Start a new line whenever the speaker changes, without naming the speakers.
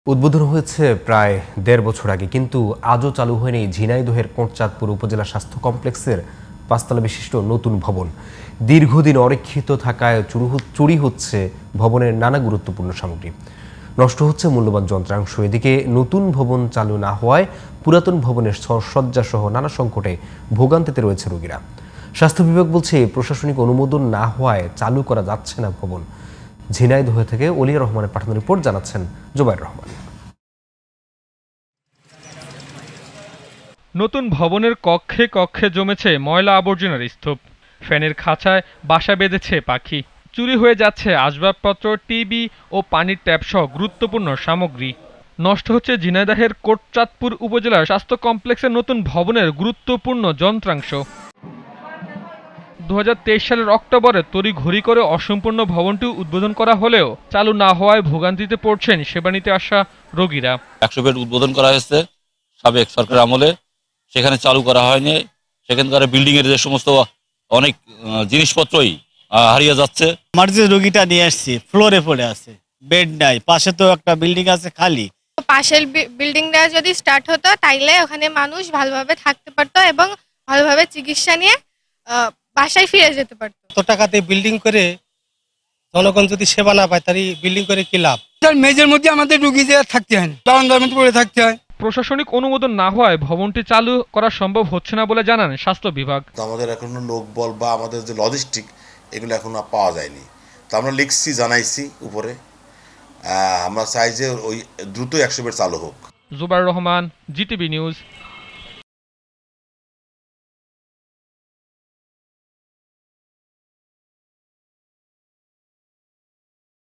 উদ্বোধন হয়েছে প্রায় ১.৫ বছর আগে, কিন্তু আজও চালু হয়নি ঝিনাইদহের কোটচাঁদপুর উপজেলা স্বাস্থ্য কমপ্লেক্সের ৫ তলা বিশিষ্ট নতুন ভবন। দীর্ঘদিন অরক্ষিত থাকায় চুরি হচ্ছে ভবনের নানা গুরুত্বপূর্ণ সামগ্রী, নষ্ট হচ্ছে মূল্যবান যন্ত্রাংশ। এদিকে নতুন ভবন চালু না হওয়ায় পুরাতন ভবনের শয্যা সহ নানা সংকটে ভোগান্তিতে রয়েছে রোগীরা। স্বাস্থ্য বিভাগ বলছে প্রশাসনিক অনুমোদন না হওয়ায় চালু করা যাচ্ছে না ভবন। ঝিনাইদহ থেকে অলিয়া রহমানের পাঠানো রিপোর্ট, জানাচ্ছেন জুবাইর রহমান।
নতুন ভবনের কক্ষে কক্ষে জমেছে ময়লা আবর্জনার স্তূপ। ফ্যানের খাঁচায় বাসা বেঁধেছে পাখি। চুরি হয়ে যাচ্ছে আসবাবপত্র, টিভি ও পানির ট্যাপ সহ গুরুত্বপূর্ণ সামগ্রী। নষ্ট হচ্ছে ঝিনাইদহের কোটচাঁদপুর উপজেলার স্বাস্থ্য কমপ্লেক্সের নতুন ভবনের গুরুত্বপূর্ণ যন্ত্রাংশ। ২০২৩ সালের অক্টোবরে তড়িঘড়ি করে অসম্পূর্ণ ভবনটি উদ্বোধন করা হলেও চালু না হওয়ায় ভোগান্তিতে পড়ছেন সেবা নিতে আসা রোগীরা।
১০০ বেড উদ্বোধন করা হয়েছে সাবেক সরকার আমলে, সেখানে চালু করা হয়নি। সেখানকার বিল্ডিং এর যে সমস্ত অনেক জিনিসপত্রই হারিয়ে যাচ্ছে।
আমার যে রোগীটা নিয়ে আসছি ফ্লোরে পড়ে আছে, বেড নাই, পাশে তো একটা বিল্ডিং আছে খালি।
পাশের বিল্ডিংটা যদি স্টার্ট হতো তাইলে ওখানে মানুষ ভালোভাবে থাকতে পারতো এবং ভালোভাবে চিকিৎসা নিয়ে বাসায় ফিরে যেতে পারতো।
এত টাকাতে বিল্ডিং করে জনগণ যদি সেবা না পায়, তারই বিল্ডিং করে কি লাভ?
মেজের মধ্যে আমাদের রুগী যে থাকতে হয়, বারান্দার মধ্যে পড়ে থাকতে হয়।
প্রশাসনিক অনুমোদন না হওয়ায় ভবনটি চালু করা সম্ভব হচ্ছে না বলে জানান স্বাস্থ্য বিভাগ।
আমাদের এখনো লোকবল বা আমাদের যে লজিস্টিক, এগুলো এখনো পাওয়া যায়নি। তো আমরা লিখছি, জানাইছি উপরে, আমরা চাই যে ওই দ্রুত ১০০ বেড চালু হোক।
Zubair Rahman, GTV news.